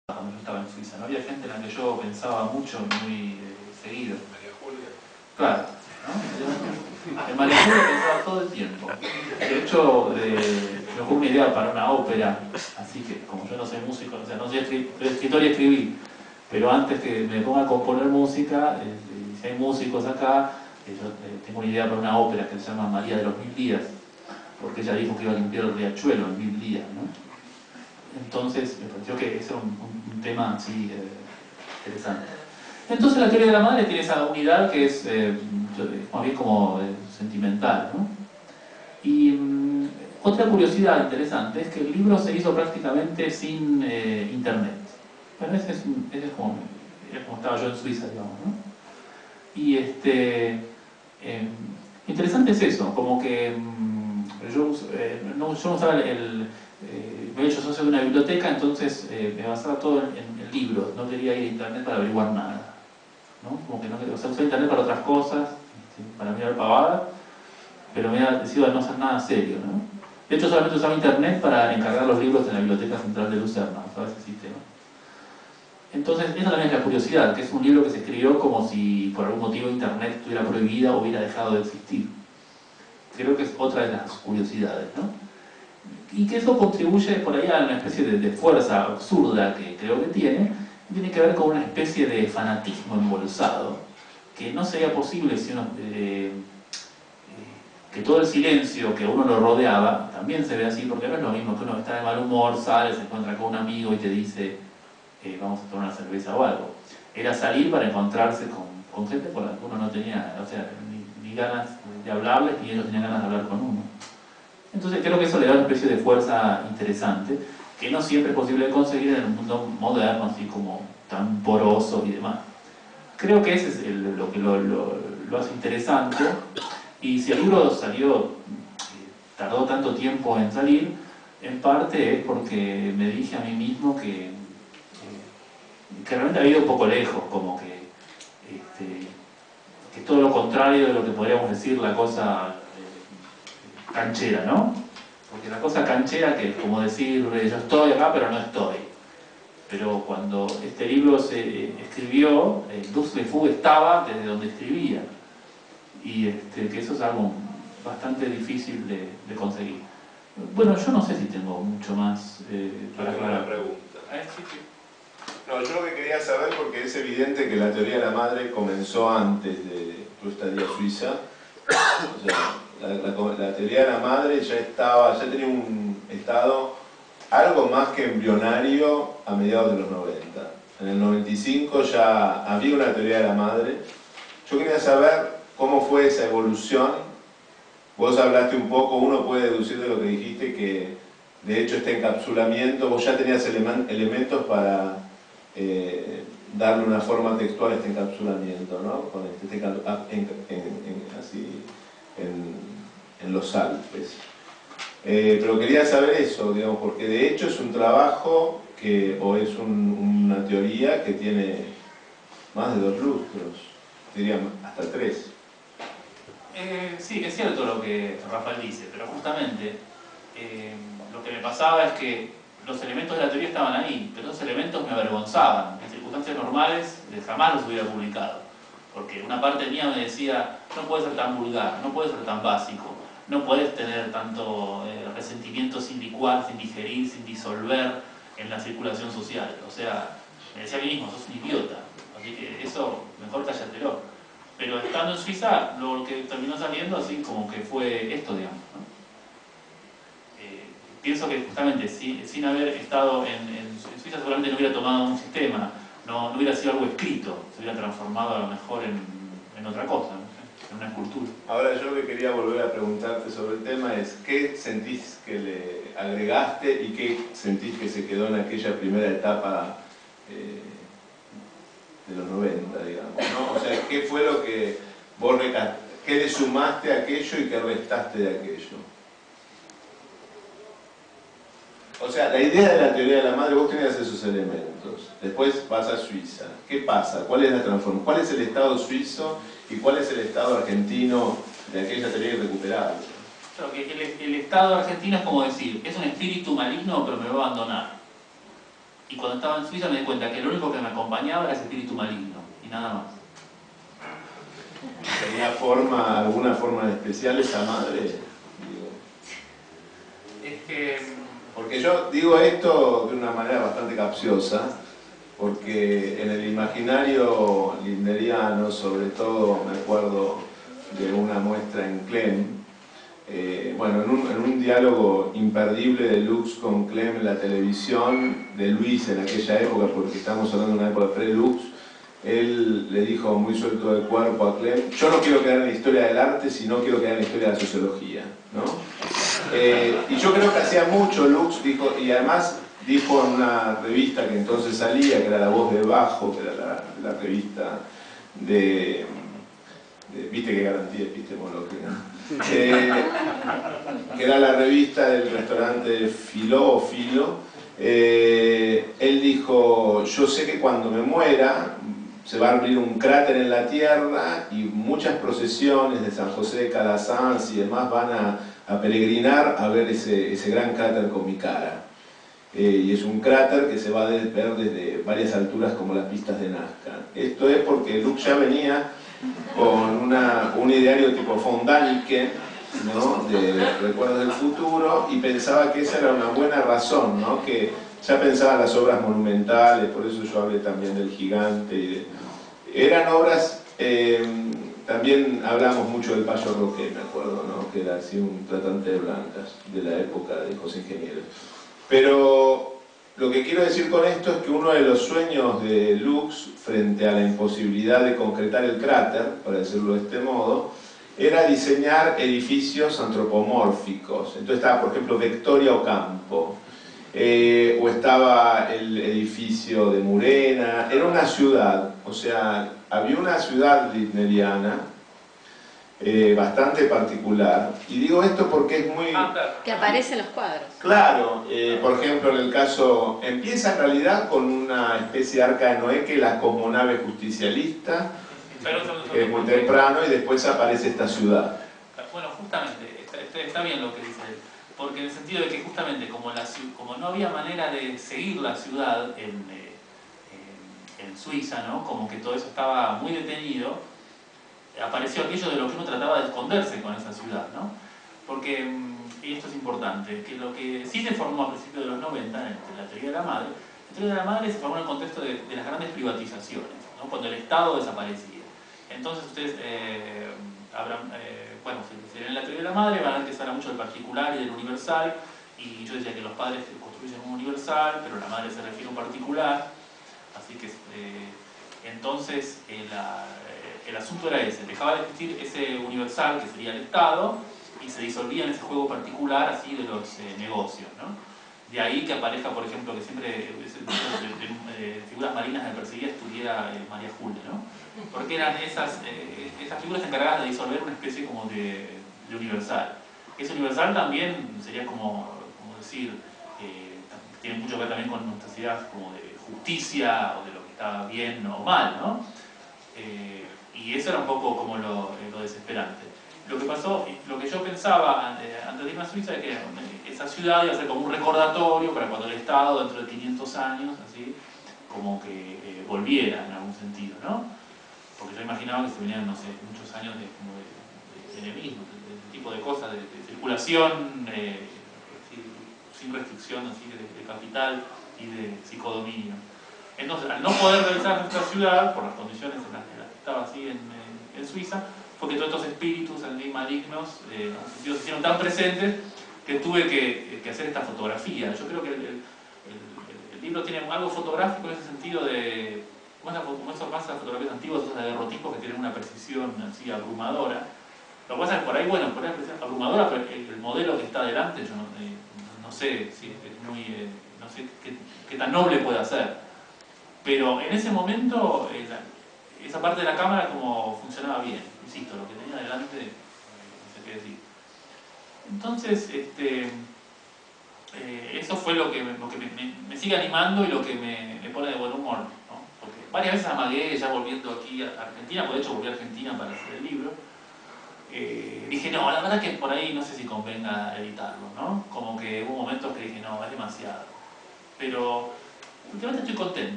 cuando yo estaba en Suiza, ¿no? Había gente en la que yo pensaba mucho, muy seguido. María Julia. Claro, ¿no? En María Julia pensaba todo el tiempo. De hecho, me fue una idea para una ópera, así que como yo no soy músico, o sea, no soy escritor y escribí, pero antes que me ponga a componer música, si hay músicos acá, yo tengo una idea para una ópera que se llama María de los 1000 días, porque ella dijo que iba a limpiar el riachuelo en 1000 días, ¿no? Entonces me pareció que ese era un tema así interesante. Entonces la teoría de la madre tiene esa unidad que es más bien como sentimental, ¿no? Y otra curiosidad interesante es que el libro se hizo prácticamente sin internet. Bueno, ese es como estaba yo en Suiza, digamos, ¿no? Y interesante es eso, como que yo no usaba me he hecho socio de una biblioteca, entonces me basaba todo en libros, no quería ir a internet para averiguar nada, ¿no? Como que no quería, o sea, usaba internet para otras cosas, para mirar pavadas, pero me había decidido a no hacer nada serio, ¿no? De hecho, solamente usaba internet para encargar los libros en la Biblioteca Central de Lucerna, usaba ese sistema. Entonces, esa también es la curiosidad, que es un libro que se escribió como si por algún motivo internet estuviera prohibida o hubiera dejado de existir. Creo que es otra de las curiosidades, ¿no? Y que eso contribuye por ahí a una especie de fuerza absurda que creo que tiene que ver con una especie de fanatismo embolsado, que no sería posible si uno, que todo el silencio que uno lo rodeaba también se ve así, porque no es lo mismo que uno está de mal humor, sale, se encuentra con un amigo y te dice vamos a tomar una cerveza o algo. Era salir para encontrarse con gente con la que uno no tenía, o sea, ni ganas de hablarles, ni ellos tenían ganas de hablar con uno. Entonces creo que eso le da una especie de fuerza interesante, que no siempre es posible de conseguir en el mundo moderno, así como tan poroso y demás. Creo que ese es lo que lo hace interesante, y si el libro salió, tardó tanto tiempo en salir, en parte es porque me dije a mí mismo que realmente había ido un poco lejos, como que es todo lo contrario de lo que podríamos decir la cosa canchera, ¿no? Porque la cosa canchera, que es como decir yo estoy acá pero no estoy. Pero cuando este libro se escribió, Lux Le Fou estaba desde donde escribía. Y que eso es algo bastante difícil de conseguir. Bueno, yo no sé si tengo mucho más para aclarar. Una pregunta. No, yo lo que quería saber, porque es evidente que la teoría de la madre comenzó antes de tu estadía a Suiza. O sea, la teoría de la madre ya tenía un estado algo más que embrionario a mediados de los 90. En el 95 ya había una teoría de la madre. Yo quería saber cómo fue esa evolución. Vos hablaste un poco, uno puede deducir de lo que dijiste que de hecho este encapsulamiento, vos ya tenías elementos para darle una forma textual a este encapsulamiento, ¿no? Con así en los Alpes. Pero quería saber eso, digamos, porque de hecho es un trabajo o es una teoría que tiene más de 2 lustros, diría hasta 3. Sí, es cierto lo que Rafael dice, pero justamente lo que me pasaba es que los elementos de la teoría estaban ahí, pero esos elementos me avergonzaban. En circunstancias normales jamás los hubiera publicado, porque una parte mía me decía, no puedes ser tan vulgar, no puedes ser tan básico, no puedes tener tanto resentimiento sin licuar, sin digerir, sin disolver en la circulación social. O sea, me decía a mí mismo, sos un idiota, así que eso mejor cállatelo. Pero estando en Suiza, lo que terminó saliendo así como que fue esto, digamos, ¿no? Pienso que justamente sin haber estado en Suiza seguramente no hubiera tomado un sistema, no hubiera sido algo escrito, se hubiera transformado a lo mejor en otra cosa, ¿no? En una escultura. Ahora yo lo que quería volver a preguntarte sobre el tema es ¿qué sentís que le agregaste y qué sentís que se quedó en aquella primera etapa de los 90, digamos, ¿no? O sea, ¿qué fue lo que vos qué le sumaste a aquello y qué restaste de aquello? O sea, la idea de la teoría de la madre, vos tenías esos elementos, después vas a Suiza. ¿Qué pasa? ¿Cuál es la transformación? ¿Cuál es el estado suizo y cuál es el estado argentino de aquella teoría irrecuperable? Claro, que el estado argentino es como decir, es un espíritu maligno pero me va a abandonar. Y cuando estaba en Suiza me di cuenta que lo único que me acompañaba era ese espíritu maligno, y nada más. ¿Tenía alguna forma especial esa madre? Digo. Es que... Porque yo digo esto de una manera bastante capciosa, porque en el imaginario lindneriano, sobre todo, me acuerdo de una muestra en Clem, bueno, en un diálogo imperdible de Lux con Clem en la televisión, de Luis en aquella época, porque estamos hablando de una época pre-Lux, él le dijo muy suelto de cuerpo a Clem: yo no quiero quedar en la historia del arte, sino quiero quedar en la historia de la sociología, ¿no? Y yo creo que hacía mucho Lux, dijo, y además dijo en una revista que entonces salía, que era La Voz de Bajo, que era la revista de viste qué garantía epistemológica, que era la revista del restaurante Filo, él dijo: yo sé que cuando me muera se va a abrir un cráter en la tierra y muchas procesiones de San José de Calasanz y demás van a peregrinar a ver ese gran cráter con mi cara. Y es un cráter que se va a ver desde varias alturas como las pistas de Nazca. Esto es porque Lux ya venía con un ideario tipo von Däniken, ¿no?, de Recuerdos del Futuro, y pensaba que esa era una buena razón, ¿no?, que ya pensaba en las obras monumentales, por eso yo hablé también del Gigante. Eran obras, también hablamos mucho del Payo Roqué, me acuerdo, ¿no?, que era así un tratante de blancas de la época de José Ingenieros. Pero lo que quiero decir con esto es que uno de los sueños de Lux, frente a la imposibilidad de concretar el cráter, para decirlo de este modo, era diseñar edificios antropomórficos. Entonces estaba, por ejemplo, Victoria Ocampo, o estaba el edificio de Murena. Era una ciudad, o sea, había una ciudad lindneriana bastante particular, y digo esto porque es muy... que aparece en los cuadros. Claro, por ejemplo, en el caso, empieza en realidad con una especie de arca de Noé, que es la cosmonave justicialista, que es muy temprano, y después aparece esta ciudad. Bueno, justamente, está bien lo que dice él, porque en el sentido de que justamente como no había manera de seguir la ciudad en Suiza, ¿no?, como que todo eso estaba muy detenido, apareció aquello de lo que uno trataba de esconderse con esa ciudad, ¿no? Porque, y esto es importante, que lo que sí se formó a principios de los 90, en la teoría de la madre, se formó en el contexto de las grandes privatizaciones, ¿no?, cuando el Estado desaparecía. Entonces ustedes bueno, si ven la teoría de la madre van a ver que se habla mucho del particular y del universal, y yo decía que los padres construyen un universal, pero la madre se refiere a un particular, así que entonces el asunto era ese: dejaba de existir ese universal que sería el Estado y se disolvía en ese juego particular así de los negocios, ¿no? De ahí que aparezca, por ejemplo, que siempre figuras marinas me perseguía estuviera María Julia, ¿no? Porque eran esas figuras encargadas de disolver una especie como de universal. Ese universal también sería como decir, tiene mucho que ver también con nuestras ideas como de justicia o de lo que está bien o mal, ¿no? Y eso era un poco como lo desesperante. Lo que pasó, lo que yo pensaba antes de irme a Suiza, es que esa ciudad iba a ser como un recordatorio para cuando el Estado, dentro de 500 años, así, como que volviera en algún sentido, ¿no? Porque yo imaginaba que se venían, no sé, muchos años de enemismo, de tipo de cosas, de circulación sin restricción así, de capital y de psicodominio. Entonces, al no poder realizar nuestra ciudad, por las condiciones en las que estaba así en Suiza, fue que todos estos espíritus malignos en algún sentido se hicieron tan presentes que tuve que hacer esta fotografía. Yo creo que el libro tiene algo fotográfico en ese sentido de... como esas fotografías antiguas, esas de derrotipos que tienen una precisión así abrumadora. Lo que pasa es que por ahí, bueno, por ahí es abrumadora, pero el modelo que está delante, yo no sé si es muy... no sé qué tan noble puede ser. Pero en ese momento, esa parte de la cámara como funcionaba bien. Insisto, lo que tenía delante, no sé qué decir. Entonces, eso fue lo que me sigue animando y lo que me pone de buen humor, ¿no? Porque varias veces amagué, ya volviendo aquí a Argentina, porque de hecho volví a Argentina para hacer el libro. Dije, no, la verdad que por ahí no sé si convenga editarlo, ¿no? Como que hubo momentos que dije, no, es demasiado. Pero últimamente estoy contento.